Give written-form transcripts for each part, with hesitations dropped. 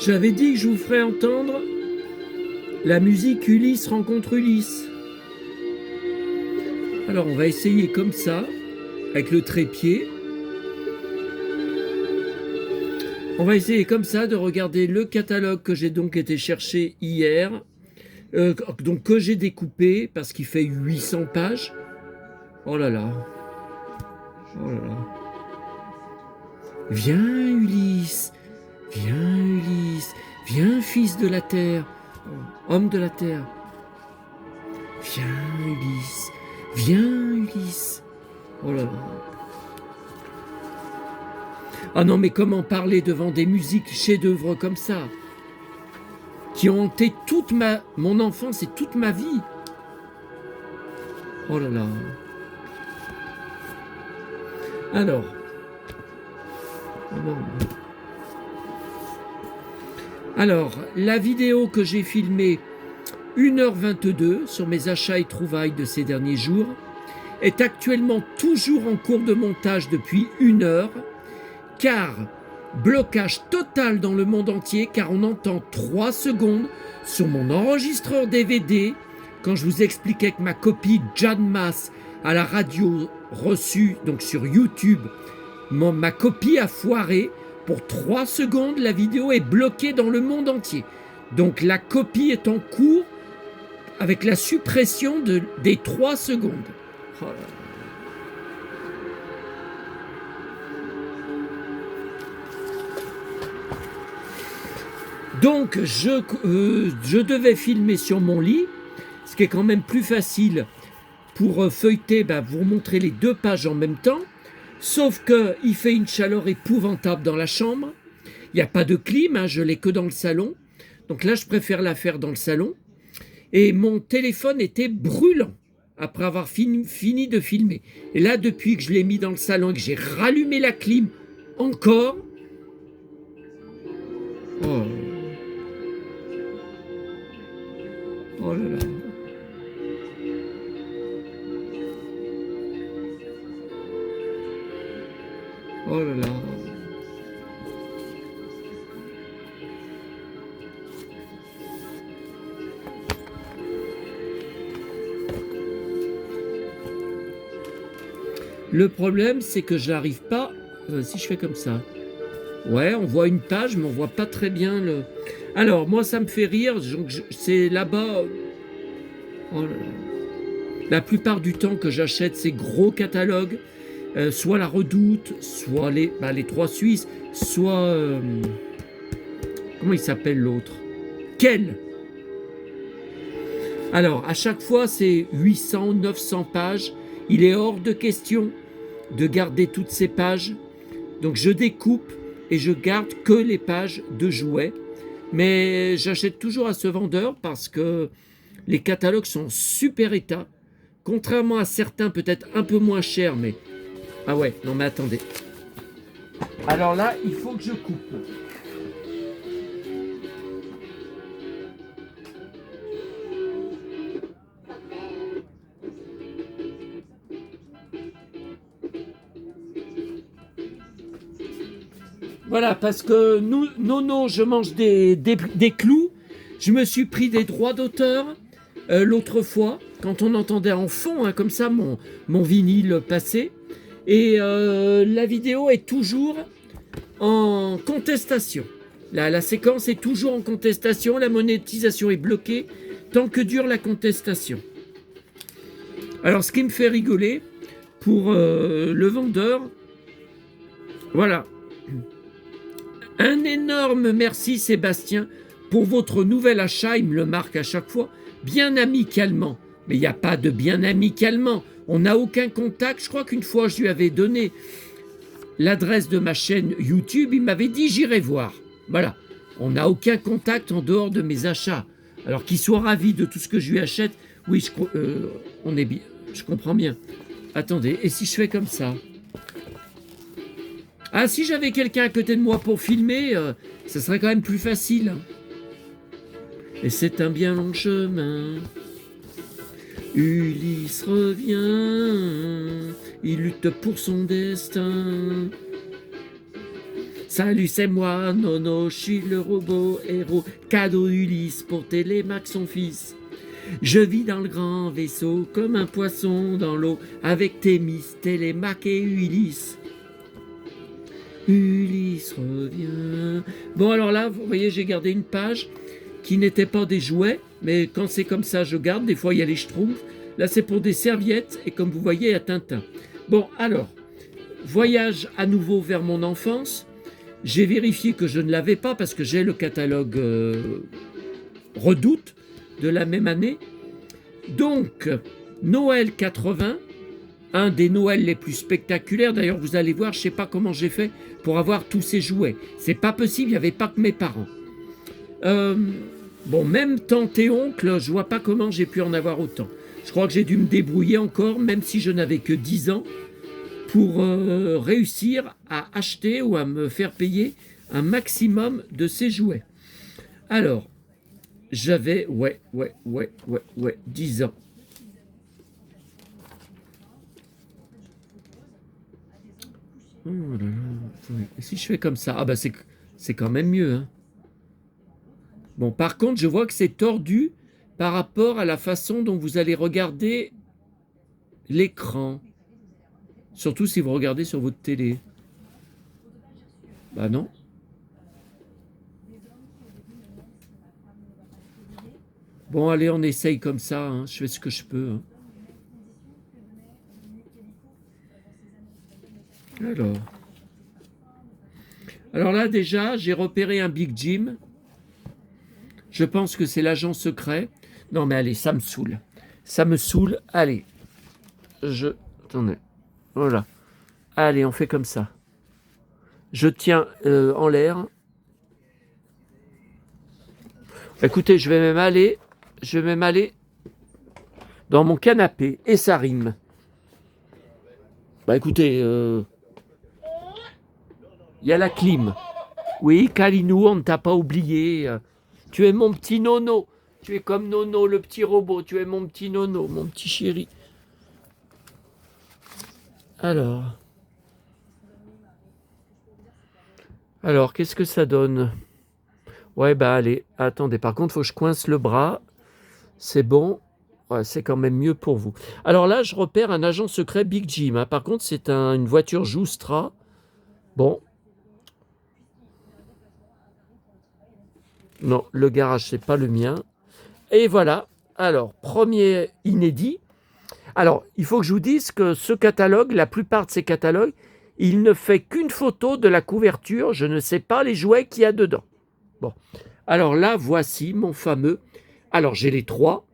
J'avais dit que je vous ferais entendre la musique Ulysse rencontre Ulysse. Alors on va essayer comme ça, avec le trépied. On va essayer comme ça de regarder le catalogue que j'ai donc été chercher hier, donc que j'ai découpé parce qu'il fait 800 pages. Oh là là. Oh là là. Viens Ulysse, viens Ulysse, viens fils de la terre, homme de la terre. Viens Ulysse, viens Ulysse. Oh là là. Ah non mais comment parler devant des musiques chefs-d'œuvre comme ça, qui ont hanté toute mon enfance et toute ma vie. Oh là là. Alors. Alors, la vidéo que j'ai filmée 1h22 sur mes achats et trouvailles de ces derniers jours est actuellement toujours en cours de montage depuis 1 heure, car blocage total dans le monde entier, car on entend 3 secondes sur mon enregistreur DVD quand je vous expliquais que ma copie Jan Mass à la radio reçue donc sur YouTube, ma copie a foiré. Pour 3 secondes, la vidéo est bloquée dans le monde entier. Donc la copie est en cours avec la suppression des 3 secondes. Oh là là. Donc je devais filmer sur mon lit, ce qui est quand même plus facile pour feuilleter, vous montrer les 2 pages en même temps. Sauf qu'il fait une chaleur épouvantable dans la chambre. Il n'y a pas de clim, je l'ai que dans le salon. Donc là, je préfère la faire dans le salon. Et mon téléphone était brûlant après avoir fini de filmer. Et là, depuis que je l'ai mis dans le salon et que j'ai rallumé la clim encore... Oh, oh là là. Oh là là. Le problème, c'est que je n'arrive pas... si je fais comme ça. Ouais, on voit une page, mais on voit pas très bien le... Alors, moi, ça me fait rire. C'est là-bas... Oh là là. La plupart du temps que j'achète ces gros catalogues, soit la Redoute, soit les 3 Suisses, soit... comment il s'appelle l'autre? Quel? Alors, à chaque fois, c'est 800, 900 pages. Il est hors de question de garder toutes ces pages. Donc, je découpe et je garde que les pages de jouets. Mais j'achète toujours à ce vendeur parce que les catalogues sont en super état. Contrairement à certains, peut-être un peu moins chers, mais... Ah ouais, non mais attendez. Alors là, il faut que je coupe. Voilà, parce que non, je mange des clous. Je me suis pris des droits d'auteur l'autre fois, quand on entendait en fond, comme ça, mon vinyle passé. Et la vidéo est toujours en contestation. La séquence est toujours en contestation, la monétisation est bloquée tant que dure la contestation. Alors, ce qui me fait rigoler, pour le vendeur, voilà. Un énorme merci Sébastien pour votre nouvel achat, il me le marque à chaque fois, bien amicalement. Mais il n'y a pas de bien amicalement, on n'a aucun contact. Je crois qu'une fois je lui avais donné l'adresse de ma chaîne YouTube, il m'avait dit j'irai voir. Voilà, on n'a aucun contact en dehors de mes achats. Alors qu'il soit ravi de tout ce que je lui achète, oui, je comprends bien. Attendez, et si je fais comme ça? Ah, si j'avais quelqu'un à côté de moi pour filmer, ça serait quand même plus facile. Et c'est un bien long chemin. Ulysse revient, il lutte pour son destin. Salut, c'est moi, Nono, je suis le robot héros, cadeau Ulysse pour Télémaque son fils. Je vis dans le grand vaisseau comme un poisson dans l'eau avec Thémis, Télémaque et Ulysse. Ulysse revient. Bon, alors là, vous voyez, j'ai gardé une page qui n'était pas des jouets, mais quand c'est comme ça, je garde. Des fois, il y a les schtroumpfs. Là, c'est pour des serviettes et comme vous voyez, il y a Tintin. Bon, alors, voyage à nouveau vers mon enfance. J'ai vérifié que je ne l'avais pas parce que j'ai le catalogue Redoute de la même année. Donc, Noël 80, un des Noëls les plus spectaculaires. D'ailleurs, vous allez voir, je ne sais pas comment j'ai fait pour avoir tous ces jouets. C'est pas possible, il n'y avait pas que mes parents. Bon, même tante et oncle, je vois pas comment j'ai pu en avoir autant. Je crois que j'ai dû me débrouiller encore, même si je n'avais que 10 ans, pour réussir à acheter ou à me faire payer un maximum de ces jouets. Alors, j'avais, 10 ans. Oh là là. Et si je fais comme ça, ah bah c'est quand même mieux. Hein. Bon, par contre, je vois que c'est tordu par rapport à la façon dont vous allez regarder l'écran. Surtout si vous regardez sur votre télé. Bah non. Bon, allez, on essaye comme ça. Hein. Je fais ce que je peux. Hein. Alors là, déjà, j'ai repéré un Big Jim. Je pense que c'est l'agent secret. Non, mais allez, ça me saoule. Ça me saoule. Allez. Attendez. Voilà. Allez, on fait comme ça. Je tiens en l'air. Écoutez, je vais même aller dans mon canapé. Et ça rime. Bah écoutez, il y a la clim. Oui, Kalinou, on ne t'a pas oublié. Tu es mon petit Nono. Tu es comme Nono, le petit robot. Tu es mon petit Nono, mon petit chéri. Alors, qu'est-ce que ça donne? Ouais, bah allez, attendez. Par contre, il faut que je coince le bras. C'est bon. Ouais, c'est quand même mieux pour vous. Alors là, je repère un agent secret Big Jim. Hein. Par contre, c'est une voiture Joustra. Bon. Non, le garage, c'est pas le mien. Et voilà. Alors, premier inédit. Alors, il faut que je vous dise que ce catalogue, la plupart de ces catalogues, il ne fait qu'une photo de la couverture. Je ne sais pas les jouets qu'il y a dedans. Bon. Alors là, voici mon fameux. Alors, j'ai les trois.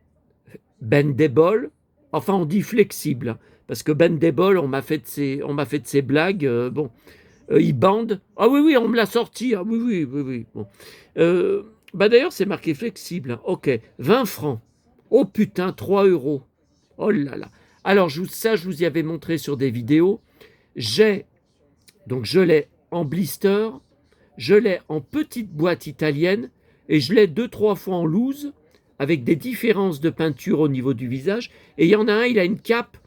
Bendable. Enfin, on dit flexible. Hein, parce que Bendable, on m'a fait de ces blagues. Bon. Il bande. Ah oui, on me l'a sorti. Ah oui. Bon. Bah d'ailleurs, c'est marqué flexible. Hein. Ok. 20 francs. Oh putain, 3 euros. Oh là là. Alors, je vous y avais montré sur des vidéos. Je l'ai en blister, je l'ai en petite boîte italienne et je l'ai 2-3 fois en loose avec des différences de peinture au niveau du visage. Et il y en a un, il a une cape.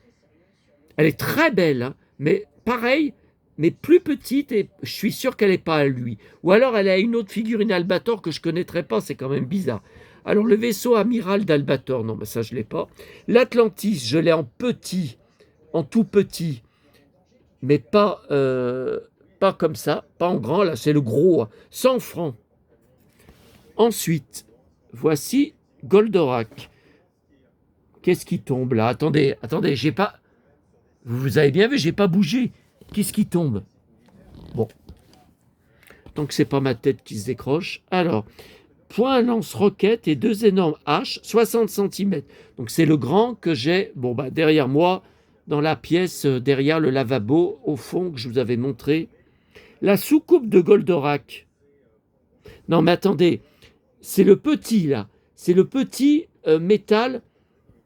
Elle est très belle, hein, mais pareil, mais plus petite et je suis sûr qu'elle n'est pas à lui. Ou alors elle a une autre figurine Albator que je ne connaîtrais pas, c'est quand même bizarre. Alors le vaisseau amiral d'Albator, non, mais ça je ne l'ai pas. L'Atlantis, je l'ai en petit, en tout petit, mais pas comme ça, pas en grand, là c'est le gros, 100 francs. Ensuite, voici Goldorak. Qu'est-ce qui tombe là? Attendez, j'ai pas... Vous avez bien vu, j'ai pas bougé. Qu'est-ce qui tombe? Bon. Donc c'est pas ma tête qui se décroche. Alors, point lance-roquette et 2 énormes haches, 60 cm. Donc c'est le grand que j'ai, bon bah derrière moi, dans la pièce, derrière le lavabo, au fond, que je vous avais montré. La soucoupe de Goldorak. Non mais attendez, c'est le petit là. C'est le petit métal.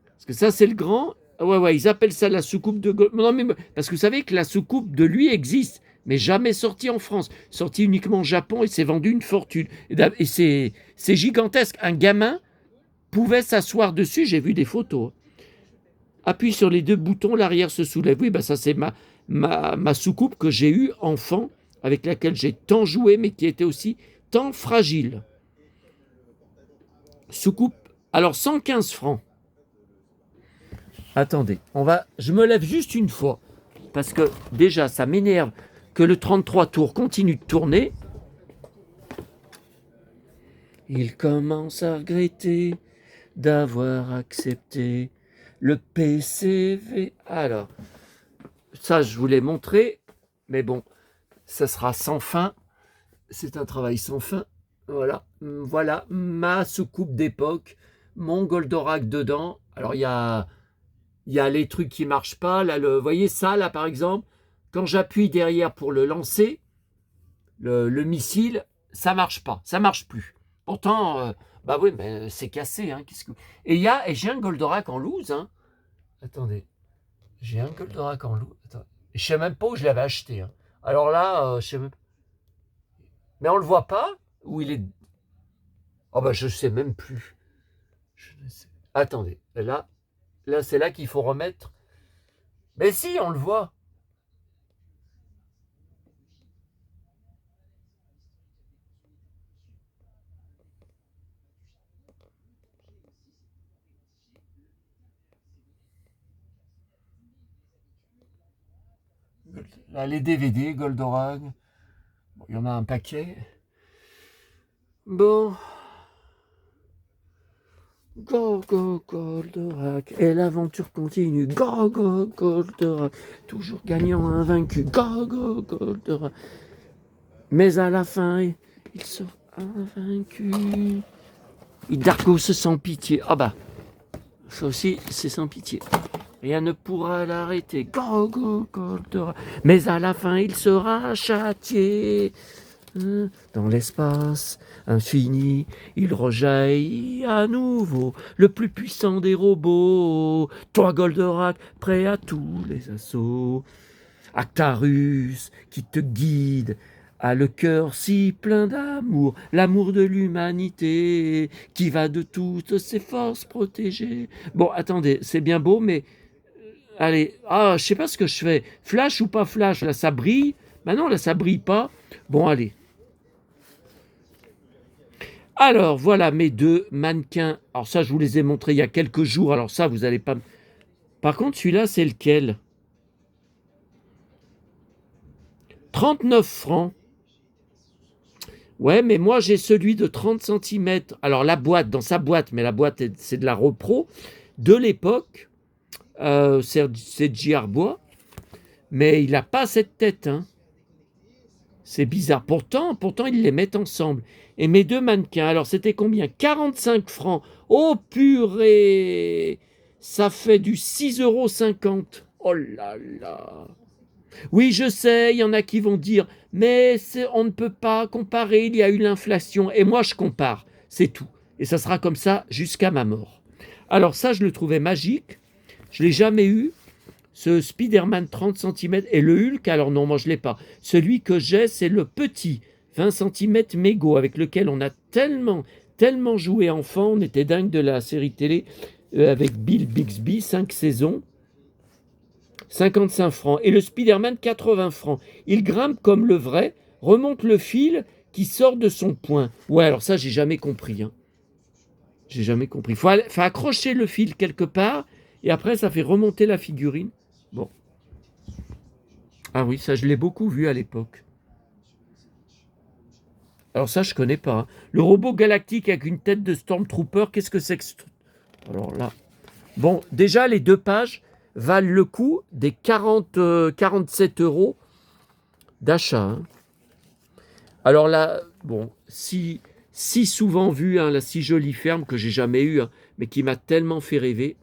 Parce que ça c'est le grand. Ouais, ils appellent ça la soucoupe de Goldorak. Non mais, parce que vous savez que la soucoupe de lui existe, mais jamais sortie en France. Sortie uniquement au Japon et s'est vendu une fortune. Et c'est gigantesque. Un gamin pouvait s'asseoir dessus, j'ai vu des photos. Appuie sur les 2 boutons, l'arrière se soulève. Oui, bah ça c'est ma soucoupe que j'ai eue enfant avec laquelle j'ai tant joué, mais qui était aussi tant fragile. Soucoupe, alors 115 francs. Attendez, je me lève juste une fois, parce que déjà, ça m'énerve que le 33 tours continue de tourner. Il commence à regretter d'avoir accepté le PCV. Alors, ça, je vous l'ai montré, mais bon, ça sera sans fin. C'est un travail sans fin. Voilà ma soucoupe d'époque, mon Goldorak dedans. Alors, il y a les trucs qui ne marchent pas. Là, vous voyez ça, là, par exemple, quand j'appuie derrière pour le lancer, le missile, ça ne marche pas, ça ne marche plus. Pourtant, bah oui, mais c'est cassé. Hein, Et j'ai un Goldorak en loose. Hein. Attendez, j'ai un Goldorak en loose. Je ne sais même pas où je l'avais acheté. Hein. Alors là, je sais même. Mais on le voit pas. Où il est. Oh bah je sais même plus. Attendez, là c'est là qu'il faut remettre. Mais si, on le voit. Là, les DVD, Goldorak. Bon, il y en a un paquet. Bon. Go, go, Goldorak. Et l'aventure continue. Go, go, Goldorak. Toujours gagnant, invaincu. Go, go, Goldorak. Mais à la fin, il sera invaincu. Darko sans pitié. Ah bah, ça aussi, c'est sans pitié. Rien ne pourra l'arrêter. Go, go, Goldorak. Mais à la fin, il sera châtié. Dans l'espace infini, il rejaillit à nouveau, le plus puissant des robots. Toi, Goldorak, prêt à tous les assauts. Actarus, qui te guide, a le cœur si plein d'amour, l'amour de l'humanité, qui va de toutes ses forces protéger. Bon, attendez, c'est bien beau, mais allez, je sais pas ce que je fais. Flash ou pas flash? Là, ça brille. Non, là, ça brille pas. Bon, allez. Alors, voilà mes deux mannequins. Alors ça, je vous les ai montrés il y a quelques jours. Alors ça, vous n'allez pas... Par contre, celui-là, c'est lequel? 39 francs. Ouais, mais moi, j'ai celui de 30 cm. Alors, la boîte, dans sa boîte, mais la boîte, c'est de la repro, de l'époque. C'est de JR Bois. Mais il n'a pas cette tête. Hein. C'est bizarre. Pourtant, ils les mettent ensemble. Et mes deux mannequins, alors c'était combien? 45 francs. Oh purée! Ça fait du 6,50 €. Oh là là! Oui, je sais, il y en a qui vont dire, mais on ne peut pas comparer, il y a eu l'inflation. Et moi, je compare, c'est tout. Et ça sera comme ça jusqu'à ma mort. Alors ça, je le trouvais magique. Je ne l'ai jamais eu. Ce Spider-Man 30 cm et le Hulk, alors non, moi je ne l'ai pas. Celui que j'ai, c'est le petit 20 cm Mego, avec lequel on a tellement joué enfant. On était dingue de la série télé avec Bill Bixby, 5 saisons. 55 francs. Et le Spider-Man, 80 francs. Il grimpe comme le vrai, remonte le fil qui sort de son poing. Ouais, alors ça, j'ai jamais compris. Hein. J'ai jamais compris. Faut accrocher le fil quelque part, et après, ça fait remonter la figurine. Bon. Ah oui, ça, je l'ai beaucoup vu à l'époque. Alors ça, je connais pas. Hein. Le robot galactique avec une tête de Stormtrooper, qu'est-ce que c'est que... Alors là... Bon, déjà, les 2 pages valent le coup des 47 € d'achat. Hein. Alors là, bon, si souvent vu, hein, la si jolie ferme que j'ai jamais eue, hein, mais qui m'a tellement fait rêver.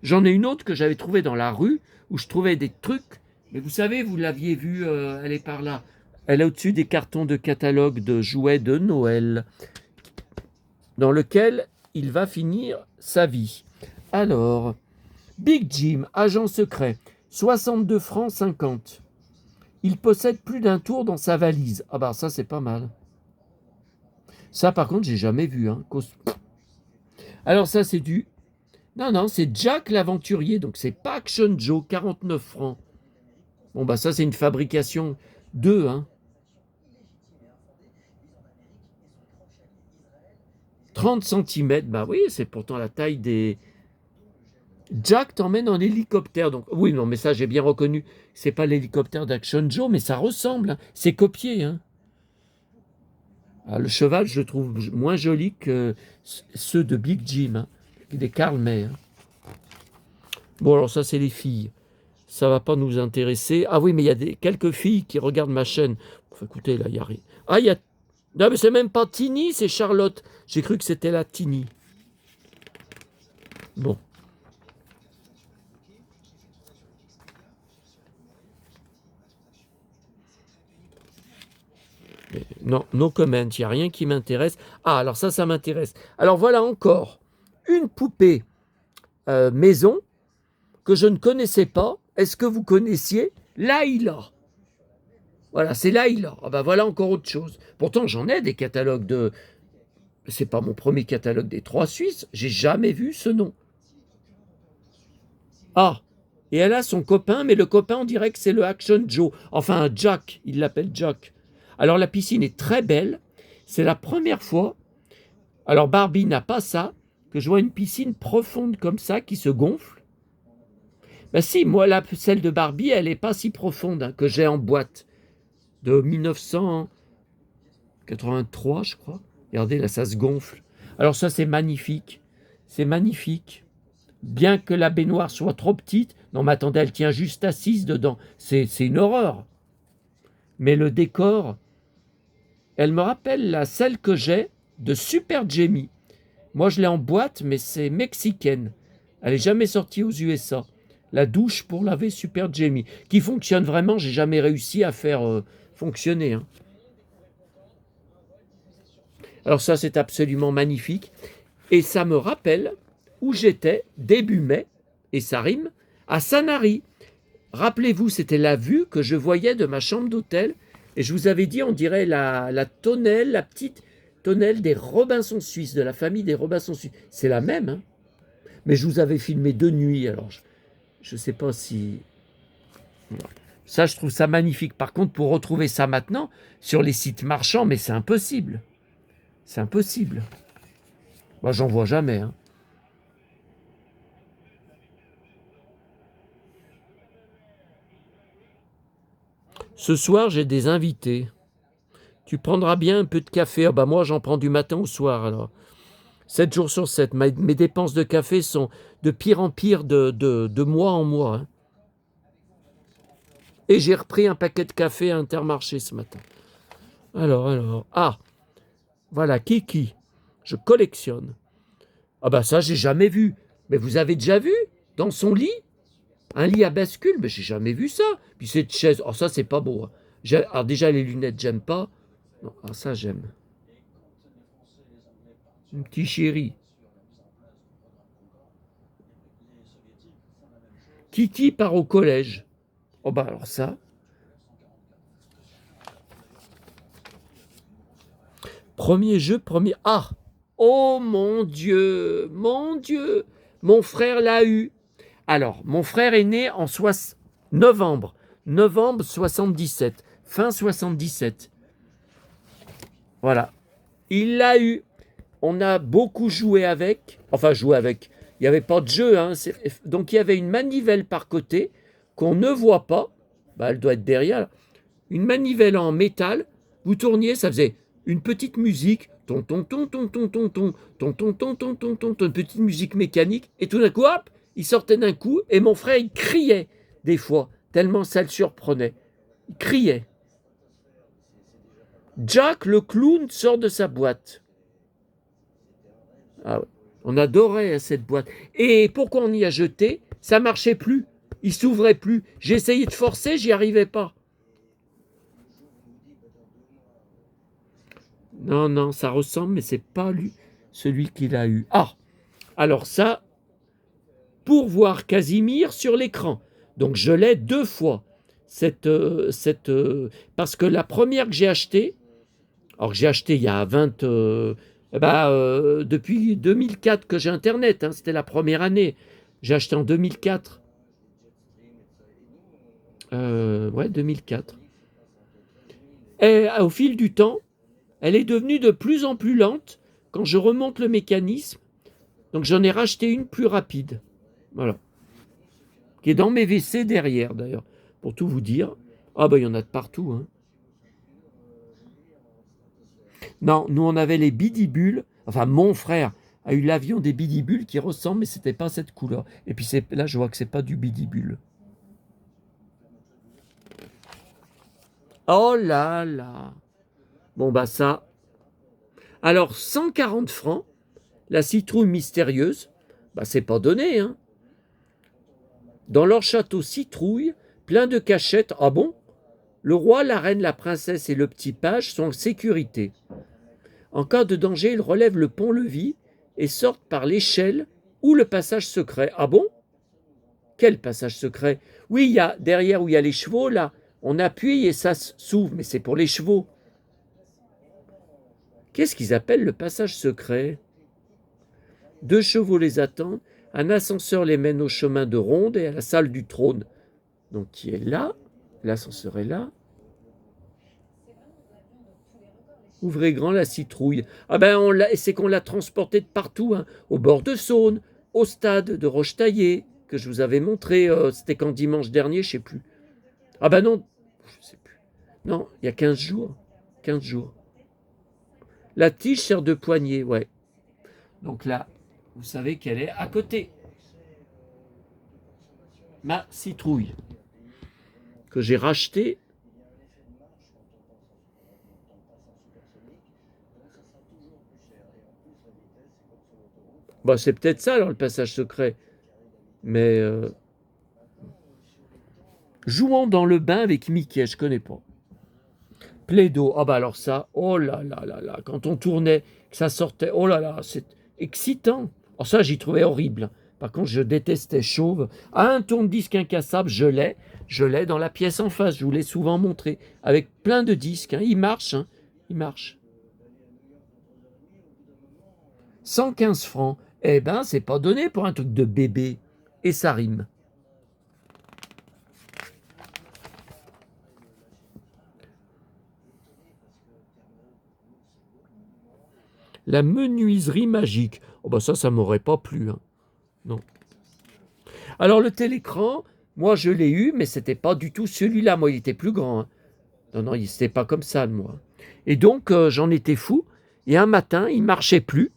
J'en ai une autre que j'avais trouvée dans la rue, où je trouvais des trucs, mais vous savez, vous l'aviez vue, elle est par là. Elle est au-dessus des cartons de catalogue de jouets de Noël, dans lequel il va finir sa vie. Alors, Big Jim, agent secret, 62 francs 50. Il possède plus d'un tour dans sa valise. Ah bah ça, c'est pas mal. Ça, par contre, j'ai jamais vu. Hein. Alors ça, c'est du... Non, c'est Jack l'aventurier, donc c'est pas Action Joe, 49 francs. Bon bah ça, c'est une fabrication 2, hein. 30 centimètres, bah oui, c'est pourtant la taille des... Jack t'emmène en hélicoptère. Donc, oui, non, mais ça, j'ai bien reconnu. C'est pas l'hélicoptère d'Action Joe, mais ça ressemble, hein. C'est copié, hein. Ah, le cheval, je le trouve moins joli que ceux de Big Jim, hein, des Karl May, hein. Bon, alors ça, c'est les filles. Ça va pas nous intéresser. Ah oui, mais il y a quelques filles qui regardent ma chaîne. Enfin, écoutez, là, il y a rien. Ah, il y a... Non, mais c'est même pas Tini, c'est Charlotte. J'ai cru que c'était la Tini. Bon. Non, no comment, il n'y a rien qui m'intéresse. Ah, alors ça m'intéresse. Alors voilà encore une poupée maison que je ne connaissais pas. Est-ce que vous connaissiez Laïla? Voilà, c'est Laïla. Ah ben voilà encore autre chose. Pourtant, j'en ai des catalogues de... C'est pas mon premier catalogue des Trois Suisses. J'ai jamais vu ce nom. Ah, et elle a son copain, mais le copain, on dirait que c'est le Action Joe. Enfin, Jack, il l'appelle Jack. Alors la piscine est très belle. C'est la première fois, alors Barbie n'a pas ça, que je vois une piscine profonde comme ça qui se gonfle. Ben si, moi, celle de Barbie, elle n'est pas si profonde, hein, que j'ai en boîte. De 1983, je crois. Regardez, là, ça se gonfle. Alors ça, c'est magnifique. C'est magnifique. Bien que la baignoire soit trop petite, non, mais attendez, elle tient juste assise dedans. C'est une horreur. Mais le décor, elle me rappelle celle que j'ai de Super Jamie. Moi, je l'ai en boîte, mais c'est mexicaine. Elle n'est jamais sortie aux USA. La douche pour laver Super Jamie, qui fonctionne vraiment. J'ai jamais réussi à faire fonctionner, hein. Alors ça, c'est absolument magnifique. Et ça me rappelle où j'étais début mai, et ça rime, à Sanary. Rappelez-vous, c'était la vue que je voyais de ma chambre d'hôtel. Et je vous avais dit, on dirait la tonnelle, la petite tonnelle des Robinson Suisses, de la famille des Robinson Suisses. C'est la même, hein. Mais je vous avais filmé de nuit, alors je ne sais pas si... Ça, je trouve ça magnifique. Par contre, pour retrouver ça maintenant, sur les sites marchands, mais c'est impossible. C'est impossible. Moi, j'en vois jamais, hein. Ce soir, j'ai des invités. Tu prendras bien un peu de café. Ah bah moi, j'en prends du matin au soir, alors. 7 jours sur 7. Mes dépenses de café sont de pire en pire de mois en mois, hein. Et j'ai repris un paquet de café à Intermarché ce matin. Alors. Ah, voilà, Kiki. Je collectionne. Ah bah ça, j'ai jamais vu. Mais vous avez déjà vu dans son lit un lit à bascule? Mais j'ai jamais vu ça. Puis cette chaise, oh ça c'est pas beau, hein. Alors déjà les lunettes, j'aime pas. Non, ah, ça j'aime. Un petit chéri. Kiki part au collège. Oh bah alors ça. Premier jeu, premier... Ah! Oh mon Dieu! Mon Dieu! Mon frère l'a eu. Alors, mon frère est né en novembre. Novembre 77. Fin 77. Voilà. Il l'a eu. On a beaucoup joué avec. Enfin, joué avec. Il n'y avait pas de jeu, hein. Donc, il y avait une manivelle par côté qu'on ne voit pas. Bah, elle doit être derrière. Une manivelle en métal. Vous tourniez, ça faisait une petite musique. Ton, ton, ton, ton, ton, ton, ton, ton, ton, ton, ton, ton, ton, ton, une petite musique mécanique. Et tout d'un coup, hop, il sortait d'un coup. Et mon frère, il criait des fois, tellement ça le surprenait. Il criait. Jack, le clown, sort de sa boîte. Ah ouais. On adorait cette boîte. Et pourquoi on y a jeté? Ça marchait plus. Il s'ouvrait plus. J'ai essayé de forcer, j'y arrivais pas. Non, ça ressemble, mais c'est pas lui, celui qu'il a eu. Ah, alors ça, pour voir Casimir sur l'écran. Donc je l'ai 2 fois. Parce que la première que j'ai achetée, alors que j'ai acheté il y a 20... depuis 2004 que j'ai Internet, hein, c'était la première année. J'ai acheté en 2004. Ouais, 2004. Et au fil du temps, elle est devenue de plus en plus lente quand je remonte le mécanisme, donc j'en ai racheté une plus rapide. Voilà. Qui est dans mes WC derrière, d'ailleurs. Pour tout vous dire. Ah ben, il y en a de partout. Hein. Non, nous, on avait les bidibules. Enfin, mon frère a eu l'avion des bidibules qui ressemble, mais c'était pas cette couleur. Et puis là, je vois que c'est pas du bidibule. Oh là là. Bon, bah ça. Alors, 140 francs, la citrouille mystérieuse, bah c'est pas donné, hein. Dans leur château citrouille, plein de cachettes. Ah bon? Le roi, la reine, la princesse et le petit page sont en sécurité. En cas de danger, ils relèvent le pont-levis et sortent par l'échelle ou le passage secret. Ah bon? Quel passage secret? Oui, il y a derrière où il y a les chevaux, là, on appuie et ça s'ouvre, mais c'est pour les chevaux. Qu'est-ce qu'ils appellent le passage secret? 2 chevaux les attendent, un ascenseur les mène au chemin de ronde et à la salle du trône. Donc qui est là, l'ascenseur est là. Ouvrez grand la citrouille. Ah ben c'est qu'on l'a transporté de partout, hein, au bord de Saône, au stade de Rochetaillé, que je vous avais montré, c'était quand dimanche dernier, je ne sais plus. Ah ben non, je ne sais plus. Non, il y a 15 jours. 15 jours. La tige sert de poignée, ouais. Donc là, vous savez qu'elle est à côté. Ma citrouille, que j'ai rachetée. Bah, c'est peut-être ça, alors, le passage secret. Mais jouons dans le bain avec Mickey, je connais pas. Plaido, ah bah alors ça, oh là là là là, quand on tournait, que ça sortait, oh là là, c'est excitant. Oh ça, j'y trouvais horrible. Par contre, je détestais Chauve. Ah, un tourne-disque incassable, je l'ai dans la pièce en face, je vous l'ai souvent montré, avec plein de disques, hein. Il marche, hein. Il marche. 115 francs, eh ben, c'est pas donné pour un truc de bébé. Et ça rime. La menuiserie magique. Oh bah ça m'aurait pas plu, hein. Non. Alors le télécran, moi je l'ai eu, mais c'était pas du tout celui-là. Moi, il était plus grand, hein. Non, non, c'était pas comme ça, moi. Et donc j'en étais fou. Et un matin, il marchait plus.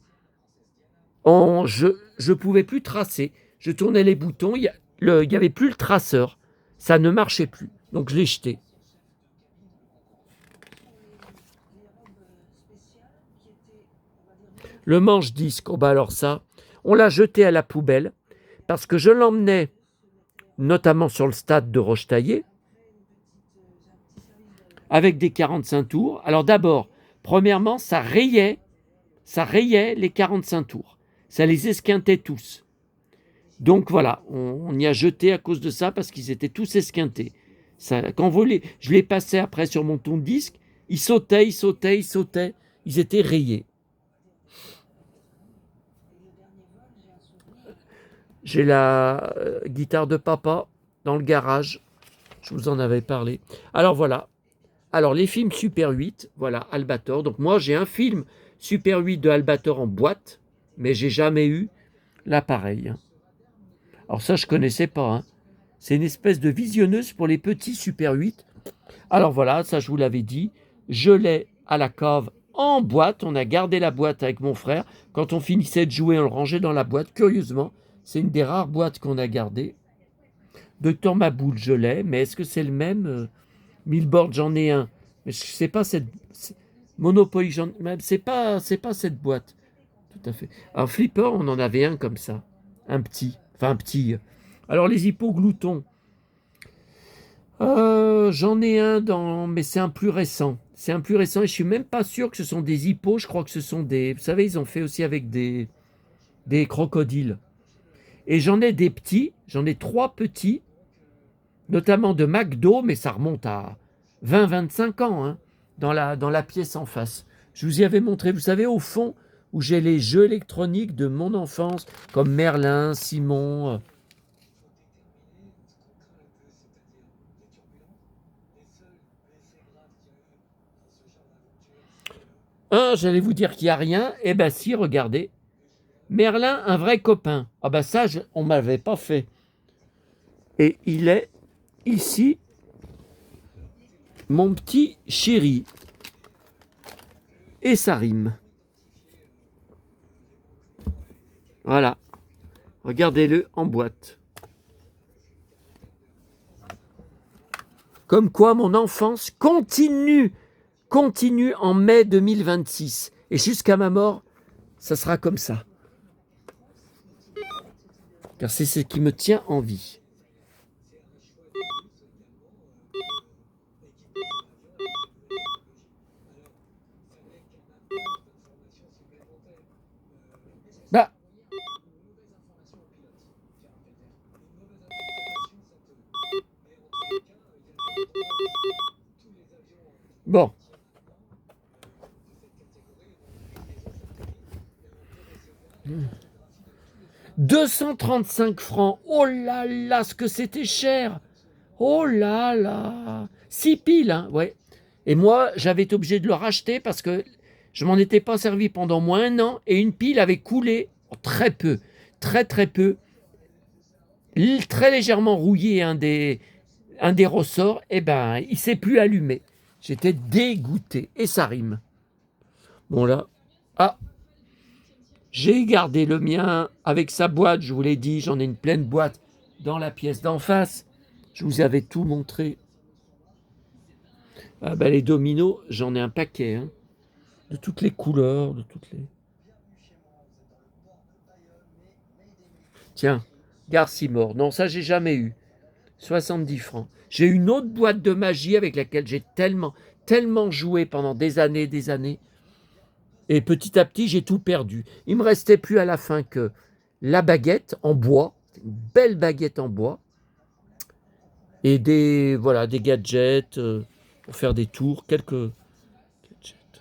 Je pouvais plus tracer. Je tournais les boutons, il y avait plus le traceur. Ça ne marchait plus. Donc je l'ai jeté. Le manche-disque, oh bah alors ça, on l'a jeté à la poubelle parce que je l'emmenais notamment sur le stade de Rochetaillé avec des 45 tours. Alors d'abord, premièrement, ça rayait les 45 tours. Ça les esquintait tous. Donc voilà, on y a jeté à cause de ça parce qu'ils étaient tous esquintés. Ça, je les passais après sur mon tourne-disque, ils sautaient, ils étaient rayés. J'ai la guitare de papa dans le garage. Je vous en avais parlé. Alors voilà. Alors les films Super 8, voilà, Albator. Donc moi j'ai un film Super 8 de Albator en boîte, mais j'ai jamais eu l'appareil. Alors ça je connaissais pas, hein. C'est une espèce de visionneuse pour les petits Super 8. Alors voilà, ça je vous l'avais dit. Je l'ai à la cave en boîte. On a gardé la boîte avec mon frère. Quand on finissait de jouer, on le rangeait dans la boîte. Curieusement, c'est une des rares boîtes qu'on a gardées. Docteur Maboule, je l'ai, mais est-ce que c'est le même? Milboard, j'en ai un. Mais je sais pas cette. Monopoly, c'est pas cette boîte. Tout à fait. Alors, Flipper, on en avait un comme ça. Un petit. Enfin, un petit. Alors, les hippogloutons. J'en ai un dans. Mais c'est un plus récent. C'est un plus récent et je suis même pas sûr que ce sont des hippos. Je crois que ce sont des. Vous savez, ils ont fait aussi avec des crocodiles. Et j'en ai des petits. J'en ai 3 petits. Notamment de McDo, mais ça remonte à 20-25 ans, hein, dans la pièce en face. Je vous y avais montré, vous savez, au fond, où j'ai les jeux électroniques de mon enfance, comme Merlin, Simon. J'allais vous dire qu'il n'y a rien. Eh ben si, regardez. Merlin, un vrai copain. Ah ben ça, on ne m'avait pas fait. Et il est ici, mon petit chéri. Et ça rime. Voilà. Regardez-le en boîte. Comme quoi mon enfance continue en mai 2026. Et jusqu'à ma mort, ça sera comme ça. Car c'est ce qui me tient en vie. Bah. Bon. Mmh. 235 francs. Oh là là, ce que c'était cher. Oh là là. 6 piles, hein, ouais. Et moi, j'avais été obligé de le racheter parce que je m'en étais pas servi pendant moins 1 an et une pile avait coulé très peu. Très très peu. Très légèrement rouillé un des ressorts. Eh ben, il s'est plus allumé. J'étais dégoûté. Et ça rime. Bon là. Ah. J'ai gardé le mien avec sa boîte, je vous l'ai dit, j'en ai une pleine boîte dans la pièce d'en face. Je vous avais tout montré. Ah ben les dominos, j'en ai un paquet, hein, de toutes les couleurs, de toutes les... Tiens, Garcimore, non ça j'ai jamais eu. 70 francs. J'ai une autre boîte de magie avec laquelle j'ai tellement joué pendant des années. Et petit à petit, j'ai tout perdu. Il me restait plus à la fin que la baguette en bois, une belle baguette en bois, et des gadgets pour faire des tours, quelques gadgets.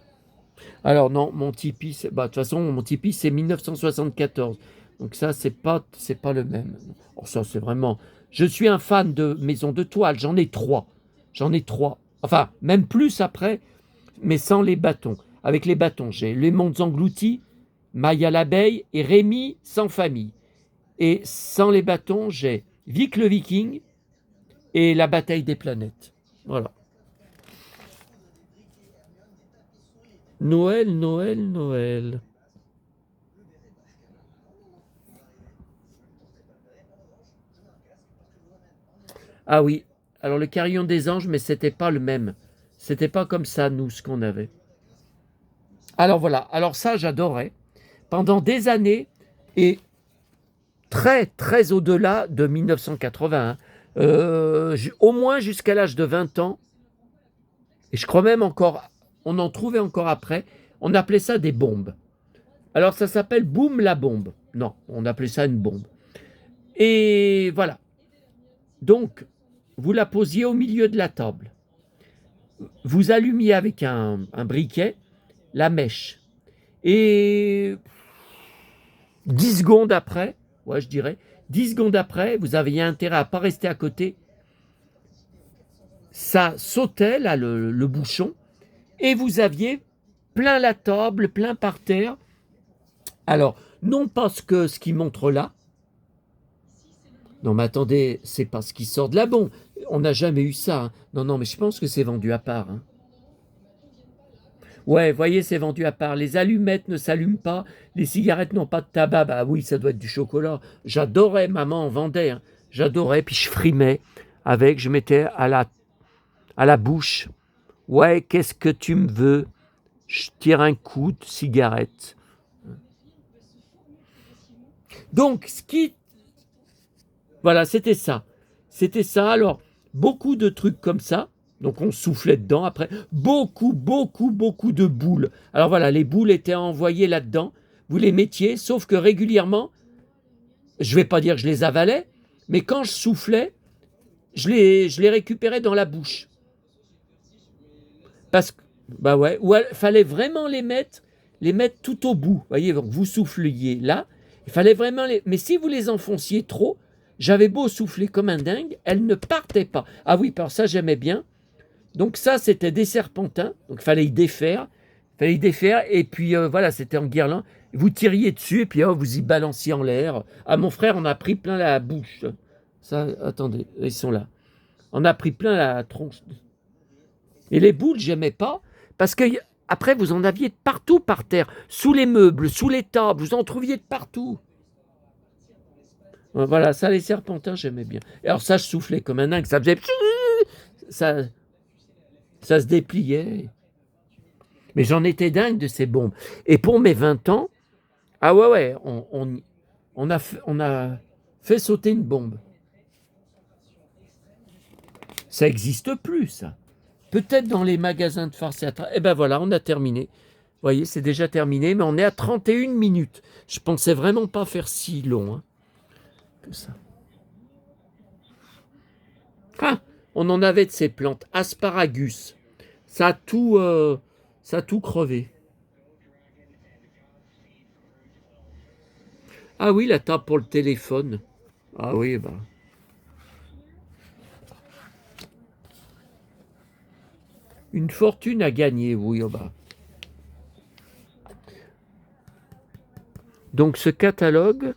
Alors non, mon Tipeee, de toute façon, mon Tipeee c'est 1974, donc ça c'est pas le même. Alors ça c'est vraiment. Je suis un fan de maisons de toile, j'en ai trois, enfin même plus après, mais sans les bâtons. Avec les bâtons, j'ai Les Mondes Engloutis, Maya l'abeille et Rémi sans famille. Et sans les bâtons, j'ai Vic le Viking et La bataille des planètes. Voilà. Noël, Noël, Noël. Ah oui, alors le carillon des anges, mais c'était pas le même. C'était pas comme ça, nous, ce qu'on avait. Alors voilà, alors ça, j'adorais. Pendant des années, et très, très au-delà de 1980, au moins jusqu'à l'âge de 20 ans, et je crois même encore, on en trouvait encore après, on appelait ça des bombes. Alors ça s'appelle Boum la bombe. Non, on appelait ça une bombe. Et voilà. Donc, vous la posiez au milieu de la table. Vous allumiez avec un briquet la mèche. Et 10 secondes après, ouais, je dirais, 10 secondes après, vous aviez intérêt à ne pas rester à côté. Ça sautait, là, le bouchon, et vous aviez plein la table, plein par terre. Alors, non pas ce qui montre là. Non, mais attendez, c'est pas ce qui sort de la bombe. On n'a jamais eu ça. Hein. Non, mais je pense que c'est vendu à part. Hein. Ouais, voyez, c'est vendu à part. Les allumettes ne s'allument pas, les cigarettes n'ont pas de tabac. Bah oui, ça doit être du chocolat. J'adorais, maman en vendait. Hein. J'adorais, puis je frimais avec, je mettais à la bouche. Ouais, qu'est-ce que tu me veux? Je tire un coup de cigarette. Donc, voilà, c'était ça. C'était ça. Alors, beaucoup de trucs comme ça. Donc, on soufflait dedans. Après, beaucoup de boules. Alors voilà, les boules étaient envoyées là-dedans. Vous les mettiez, sauf que régulièrement, je ne vais pas dire que je les avalais, mais quand je soufflais, je les récupérais dans la bouche. Parce que, bah ouais, ou il fallait vraiment les mettre tout au bout. Vous voyez, vous souffliez là. Il fallait vraiment mais si vous les enfonciez trop, j'avais beau souffler comme un dingue, elles ne partaient pas. Ah oui, par ça j'aimais bien. Donc ça c'était des serpentins, donc il fallait y défaire. Fallait y défaire, et puis voilà, c'était en guirlande. Vous tiriez dessus, et puis vous y balanciez en l'air. Ah, mon frère, on a pris plein la bouche. Ça, attendez, ils sont là. On a pris plein la tronche. Et les boules, j'aimais pas, parce que après, vous en aviez de partout par terre, sous les meubles, sous les tables, vous en trouviez de partout. Voilà, ça, les serpentins, j'aimais bien. Et alors ça, je soufflais comme un dingue, ça faisait... Ça, ça se dépliait. Mais j'en étais dingue de ces bombes. Et pour mes 20 ans, ah ouais, on a fait sauter une bombe. Ça n'existe plus, ça. Peut-être dans les magasins de farce et attrape. Eh ben voilà, on a terminé. Vous voyez, c'est déjà terminé, mais on est à 31 minutes. Je pensais vraiment pas faire si long que ça. Ah, on en avait de ces plantes. Asparagus. Ça a tout crevé. Ah oui, la table pour le téléphone. Ah oui, bah. Une fortune à gagner, oui, oh bah. Donc ce catalogue,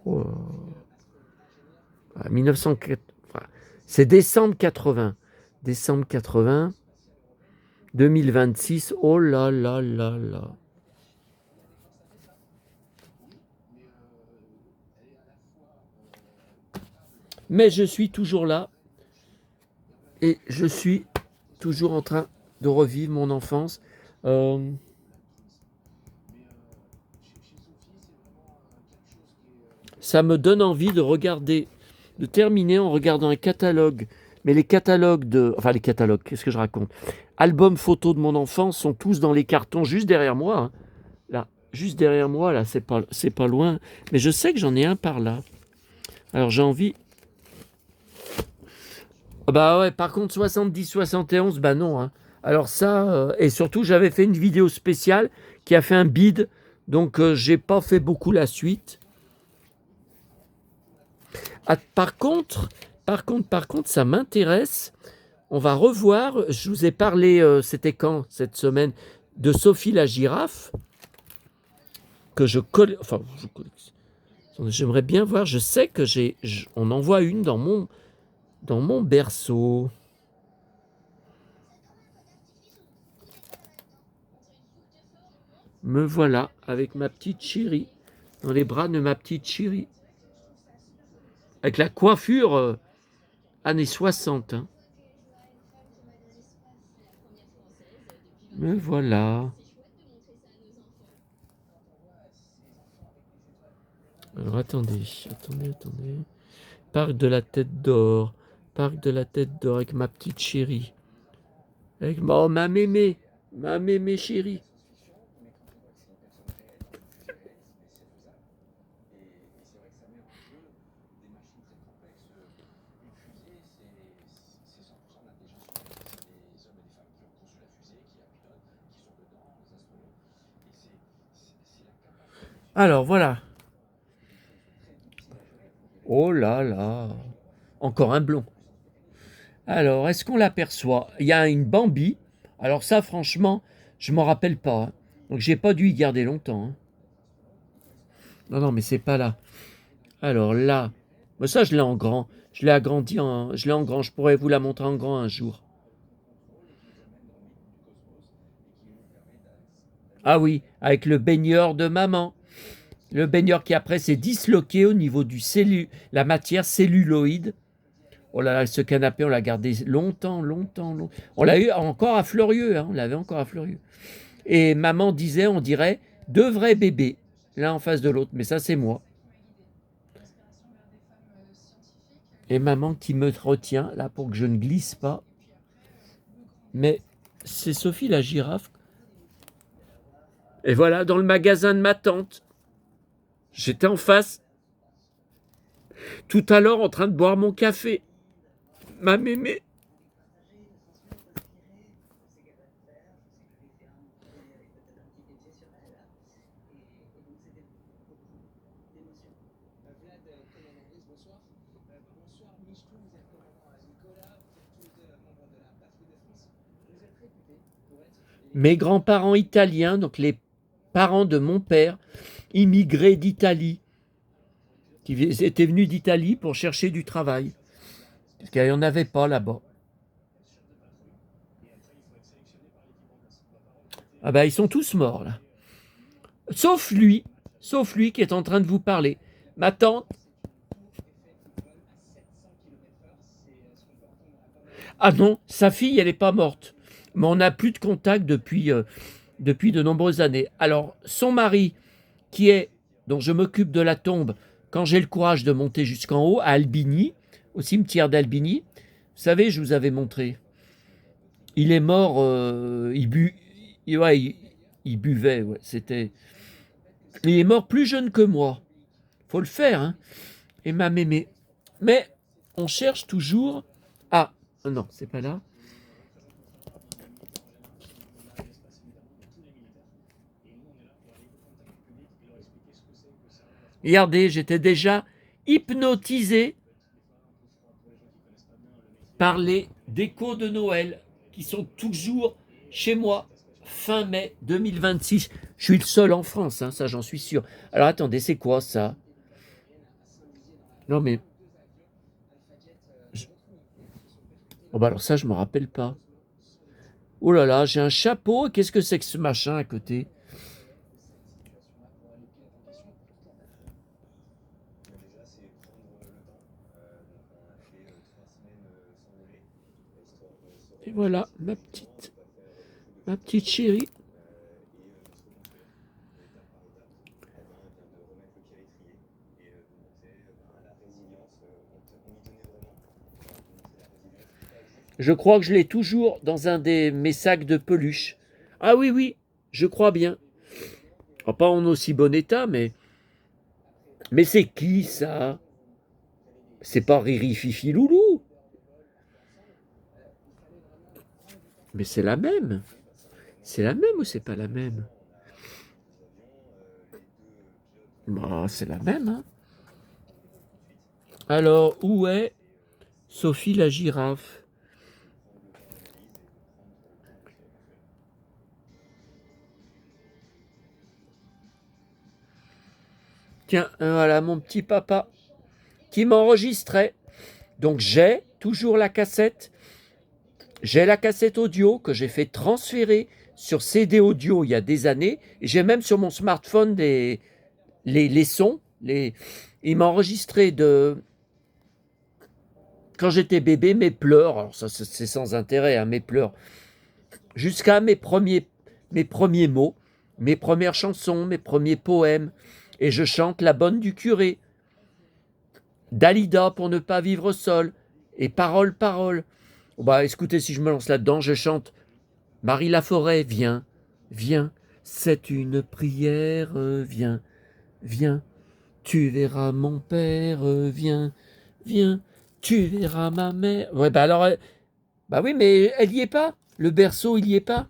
oh, 1904, c'est décembre 80. Décembre 80, 2026, oh là là là là. Mais je suis toujours là et je suis toujours en train de revivre mon enfance. Ça me donne envie de regarder, de terminer en regardant un catalogue. Mais les catalogues enfin les catalogues, qu'est-ce que je raconte? Albums photos de mon enfance sont tous dans les cartons juste derrière moi. Hein. Là, juste derrière moi, là, c'est pas loin. Mais je sais que j'en ai un par là. Alors j'ai envie. Bah ouais, par contre 70-71, bah non. Hein. Alors ça, et surtout j'avais fait une vidéo spéciale qui a fait un bide, donc j'ai pas fait beaucoup la suite. Ah, par contre, ça m'intéresse. On va revoir. Je vous ai parlé, c'était quand cette semaine, de Sophie la girafe que je colle. Enfin, j'aimerais bien voir. Je sais que on en voit une dans mon berceau. Me voilà avec ma petite chérie dans les bras de ma petite chérie, avec la coiffure années 60. Hein. Me voilà. Alors attendez. Parc de la Tête d'Or. Parc de la Tête d'Or avec ma petite chérie. Avec ma mémé. Ma mémé chérie. Alors voilà. Oh là là. Encore un blond. Alors, est-ce qu'on l'aperçoit? Il y a une Bambi. Alors ça, franchement, je m'en rappelle pas. Hein. Donc j'ai pas dû y garder longtemps. Hein. Non, mais c'est pas là. Alors là, mais ça, je l'ai en grand. Je l'ai agrandi je l'ai en grand. Je pourrais vous la montrer en grand un jour. Ah oui, avec le baigneur de maman. Le baigneur qui après s'est disloqué au niveau du la matière celluloïde. Oh là là, ce canapé, on l'a gardé longtemps. On l'a eu encore à Fleurieux. Hein, on l'avait encore à Fleurieux. Et maman disait, on dirait, deux vrais bébés, l'un en face de l'autre. Mais ça, c'est moi. Et maman qui me retient, là, pour que je ne glisse pas. Mais c'est Sophie la girafe. Et voilà, dans le magasin de ma tante. J'étais en face, tout à l'heure, en train de boire mon café. Ma mémé. Mes grands-parents italiens, donc les parents de mon père, immigrés d'Italie, qui étaient venus d'Italie pour chercher du travail, parce qu'il n'y en avait pas là-bas. Ah ben, ils sont tous morts, là. Sauf lui qui est en train de vous parler. Ma tante. Ah non, sa fille, elle n'est pas morte. Mais on n'a plus de contact depuis de nombreuses années. Alors, son mari, dont je m'occupe de la tombe, quand j'ai le courage de monter jusqu'en haut, à Albigny, au cimetière d'Albigny, vous savez, je vous avais montré. Il est mort, il buvait, ouais, c'était... Il est mort plus jeune que moi. Faut le faire, hein. Et ma mémé. Mais on cherche toujours... Ah, non, c'est pas là. Regardez, j'étais déjà hypnotisé par les décos de Noël qui sont toujours chez moi fin mai 2026. Je suis le seul en France, hein, ça j'en suis sûr. Alors attendez, c'est quoi ça? Non mais... Oh bah alors ça je me rappelle pas. Oh là là, j'ai un chapeau, qu'est-ce que c'est que ce machin à côté? Et voilà, ma petite chérie. Je crois que je l'ai toujours dans un de mes sacs de peluche. Ah oui, oui, je crois bien. Oh, pas en aussi bon état, mais... Mais c'est qui ça? C'est pas Riri Fifi Loulou? Mais c'est la même. C'est la même ou c'est pas la même? Bah, c'est la même, hein. Alors, où est Sophie la girafe? Tiens, voilà mon petit papa qui m'enregistrait. Donc j'ai toujours la cassette. J'ai la cassette audio que j'ai fait transférer sur CD audio il y a des années. Et j'ai même sur mon smartphone les sons. Il m'a enregistré quand j'étais bébé, mes pleurs. Alors ça c'est sans intérêt, hein, mes pleurs. Jusqu'à mes premiers mots, mes premières chansons, mes premiers poèmes. Et je chante La bonne du curé, Dalida pour ne pas vivre seul, et Parole, parole. Bah écoutez, si je me lance là-dedans, je chante Marie Laforêt, viens, viens, c'est une prière, viens, viens, tu verras mon père, viens, viens, tu verras ma mère. Ouais, bah alors, bah oui, mais elle y est pas. Le berceau, il y est pas.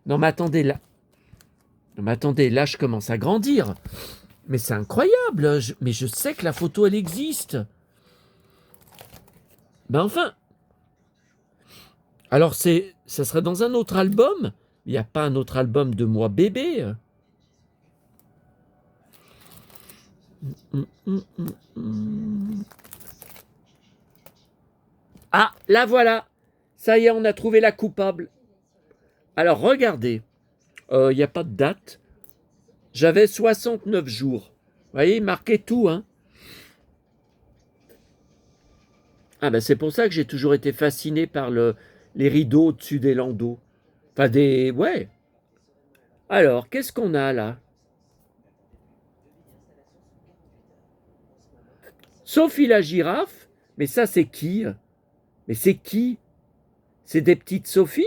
Non, mais attendez, là. Non, mais attendez, là, je commence à grandir. Mais c'est incroyable. Mais je sais que la photo, elle existe. Ben enfin. Alors, ça serait dans un autre album. Il n'y a pas un autre album de moi bébé. Ah, là voilà. Ça y est, on a trouvé la coupable. Alors, regardez. Il n'y a pas de date. J'avais 69 jours. Vous voyez, il marquait tout, hein. Ah ben c'est pour ça que j'ai toujours été fasciné par les rideaux au-dessus des landaux. Enfin des... Ouais. Alors, qu'est-ce qu'on a là? Sophie la girafe? Mais ça c'est qui? Mais c'est qui? C'est des petites Sophie?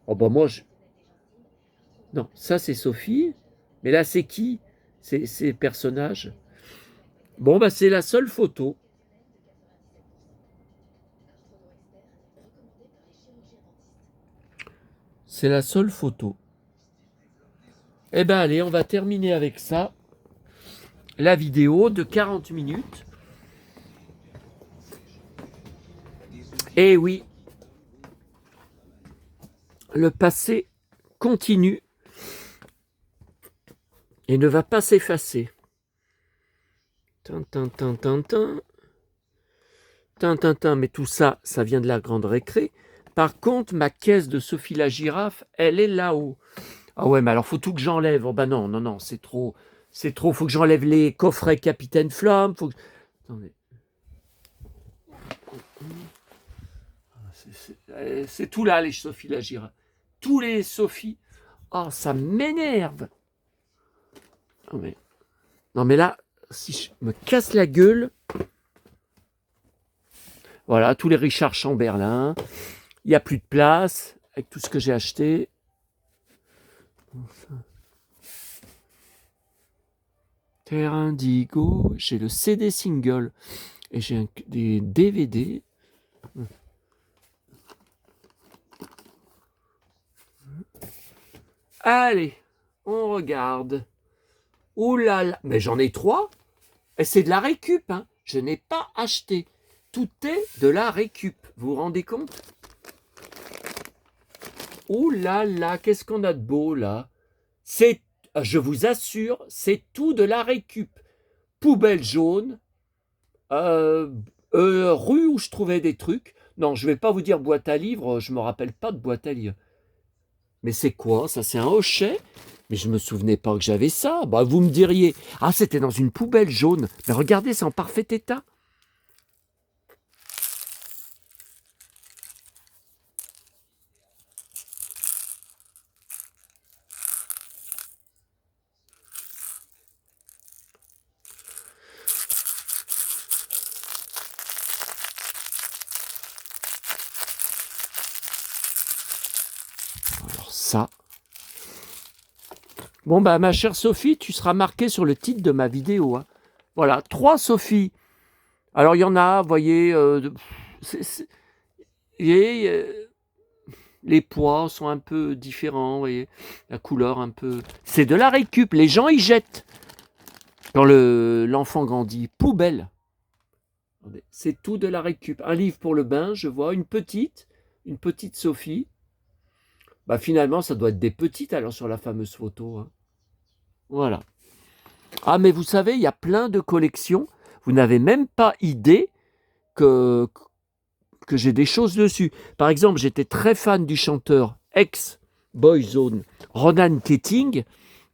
Oh ben moi je... Non, ça c'est Sophie. Mais là c'est qui? Ces personnages? Bon bah c'est la seule photo. C'est la seule photo. Eh ben allez, on va terminer avec ça. La vidéo de 40 minutes. Et oui, le passé continue et ne va pas s'effacer. Mais tout ça, ça vient de la grande récré. Par contre, ma caisse de Sophie la girafe, elle est là-haut. Ah ouais, mais alors faut tout que j'enlève. Oh bah non, c'est trop. C'est trop, faut que j'enlève les coffrets Capitaine Flamme. Faut que... Attendez. C'est tout là, les Sophie la girafe. Tous les Sophie. Oh, ça m'énerve. Non mais là, si je me casse la gueule... Voilà, tous les Richard Chamberlain. Il n'y a plus de place avec tout ce que j'ai acheté. Terre Indigo. J'ai le CD single. Et j'ai des DVD. Allez, on regarde. Ouh là là. Mais j'en ai 3. Et c'est de la récup. Hein. Je n'ai pas acheté. Tout est de la récup. Vous vous rendez compte? Ouh là là, qu'est-ce qu'on a de beau là? C'est, je vous assure, c'est tout de la récup. Poubelle jaune, rue où je trouvais des trucs. Non, je ne vais pas vous dire boîte à livres, je ne me rappelle pas de boîte à livres. Mais c'est quoi ça? C'est un hochet? Mais je ne me souvenais pas que j'avais ça. Bah, vous me diriez, ah c'était dans une poubelle jaune. Mais regardez, c'est en parfait état. Alors ça. Bon, bah, ma chère Sophie, tu seras marquée sur le titre de ma vidéo. Hein. Voilà, 3 Sophie. Alors, il y en a, vous voyez, les poids sont un peu différents, vous voyez, la couleur un peu... C'est de la récup, les gens y jettent. Quand l'enfant grandit, poubelle. C'est tout de la récup. Un livre pour le bain, je vois, une petite Sophie. Bah finalement, ça doit être des petites alors sur la fameuse photo. Hein. Voilà. Ah, mais vous savez, il y a plein de collections. Vous n'avez même pas idée que j'ai des choses dessus. Par exemple, j'étais très fan du chanteur ex-Boyzone, Ronan Keating.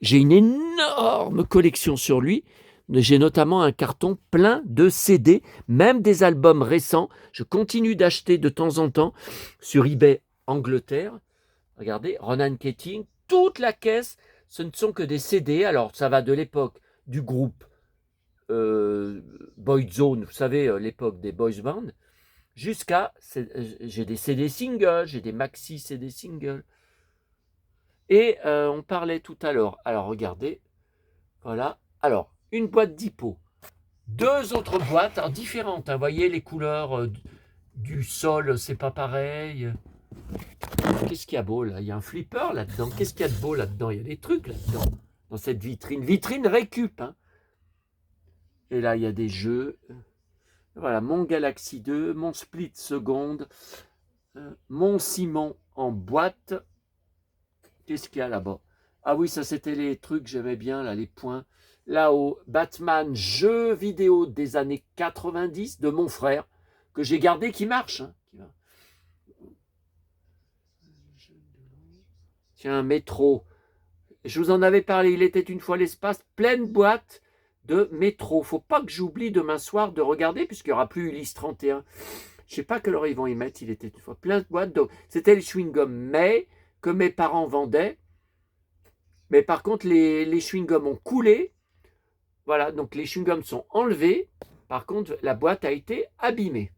J'ai une énorme collection sur lui. J'ai notamment un carton plein de CD, même des albums récents. Je continue d'acheter de temps en temps sur eBay Angleterre. Regardez, Ronan Keating, toute la caisse, ce ne sont que des CD. Alors, ça va de l'époque du groupe Boyzone, vous savez, l'époque des boys bands, jusqu'à, j'ai des CD singles, j'ai des maxi CD singles. Et on parlait tout à l'heure, alors regardez, voilà, alors, une boîte d'Hippo, 2 autres boîtes, alors différentes, hein, vous voyez les couleurs du sol, c'est pas pareil. Qu'est-ce qu'il y a beau là? Il y a un flipper là-dedans. Qu'est-ce qu'il y a de beau là-dedans? Il y a des trucs là-dedans, dans cette vitrine. Vitrine récup. Hein. Et là, il y a des jeux. Voilà, mon Galaxy 2, mon Split seconde, mon Simon en boîte. Qu'est-ce qu'il y a là-bas? Ah oui, ça c'était les trucs que j'aimais bien, là, les points. Là-haut, Batman, jeu vidéo des années 90 de mon frère, que j'ai gardé, qui marche. Hein. Tiens, métro. Je vous en avais parlé, il était une fois l'espace, pleine boîte de métro. Faut pas que j'oublie demain soir de regarder, puisqu'il n'y aura plus Ulysse 31. Je sais pas quelle heure ils vont y mettre, il était une fois plein de boîtes. C'était les chewing-gums mais que mes parents vendaient. Mais par contre, les chewing-gums ont coulé. Voilà, donc les chewing-gums sont enlevés. Par contre, la boîte a été abîmée.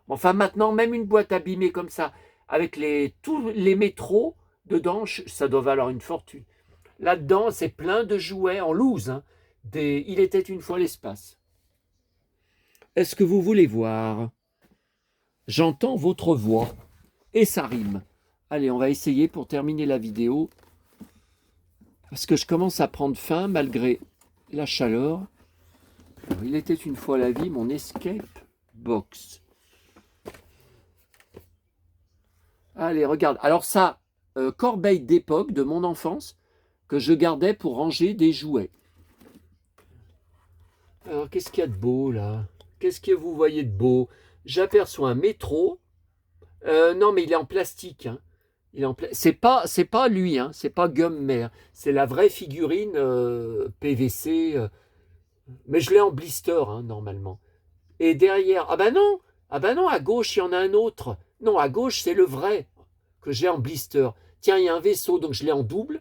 Enfin, maintenant, même une boîte abîmée comme ça, avec tous les métros dedans, ça doit valoir une fortune. Là-dedans, c'est plein de jouets en loose. Hein, Il était une fois l'espace. Est-ce que vous voulez voir? J'entends votre voix. Et ça rime. Allez, on va essayer pour terminer la vidéo. Parce que je commence à prendre faim malgré la chaleur. Alors, il était une fois la vie, mon escape box. Allez, regarde. Alors ça, corbeille d'époque de mon enfance que je gardais pour ranger des jouets. Alors, qu'est-ce qu'il y a de beau là? Qu'est-ce que vous voyez de beau? J'aperçois un métro. Non, mais il est en plastique, hein. C'est pas lui, hein. C'est pas Gummer. C'est la vraie figurine PVC. Mais je l'ai en blister, hein, normalement. Et derrière, ah ben non, à gauche, il y en a un autre. Non, à gauche, c'est le vrai que j'ai en blister. Tiens, il y a un vaisseau, donc je l'ai en double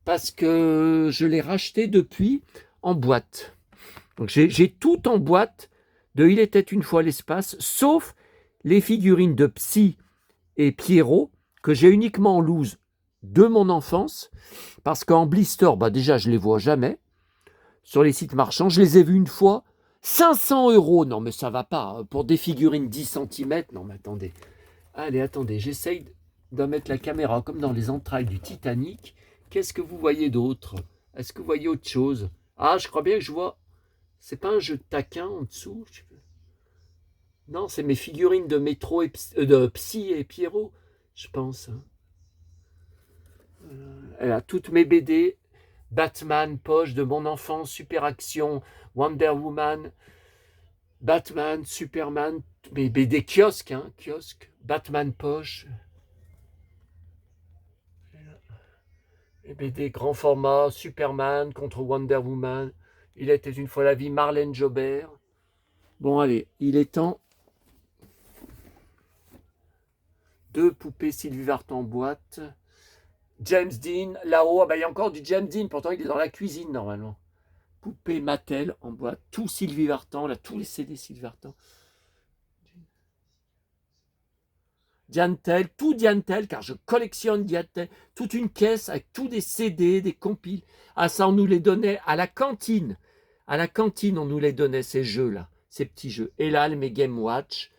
parce que je l'ai racheté depuis en boîte. Donc j'ai tout en boîte de Il était une fois l'espace, sauf les figurines de Psy et Pierrot que j'ai uniquement en loose de mon enfance, parce qu'en blister, bah déjà, je les vois jamais. Sur les sites marchands, je les ai vus une fois. 500 euros, non mais ça va pas. Pour des figurines 10 centimètres, non mais attendez. Allez, attendez, j'essaye de mettre la caméra comme dans les entrailles du Titanic. Qu'est-ce que vous voyez d'autre? Est-ce que vous voyez autre chose? Ah, je crois bien que je vois. C'est pas un jeu de taquin en dessous? Non, c'est mes figurines de métro et de Psy et Pierrot, je pense. Elle a toutes mes BD. Batman, poche de mon enfance, Super Action, Wonder Woman, Batman, Superman, mes BD kiosque, hein, kiosque, Batman poche, les BD grand format, Superman contre Wonder Woman, Il était une fois la vie, Marlène Jobert. Bon allez, il est temps. Deux poupées Sylvie Vartan en boîte. James Dean, là-haut, ah bah, il y a encore du James Dean, pourtant il est dans la cuisine normalement. Poupée Mattel en boîte, tout Sylvie Vartan, là, tous les CD Sylvie Vartan. Diantel, tout Diantel, car je collectionne Diantel, toute une caisse avec tous des CD, des compiles. Ah ça, on nous les donnait à la cantine. À la cantine, on nous les donnait, ces jeux-là, ces petits jeux. Et là, mes Game Watch.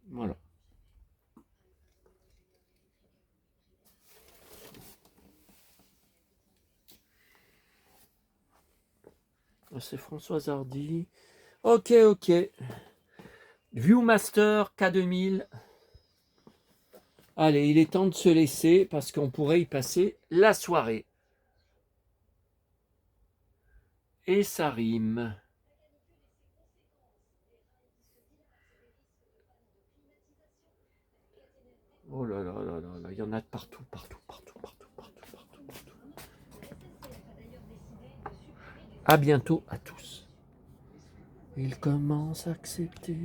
Voilà. C'est Françoise Hardy. Ok, ok. Viewmaster K2000. Allez, il est temps de se laisser parce qu'on pourrait y passer la soirée. Et ça rime. Oh là là là là là, il y en a de partout, partout, partout, partout, partout, partout, partout. À bientôt à tous. Il commence à accepter.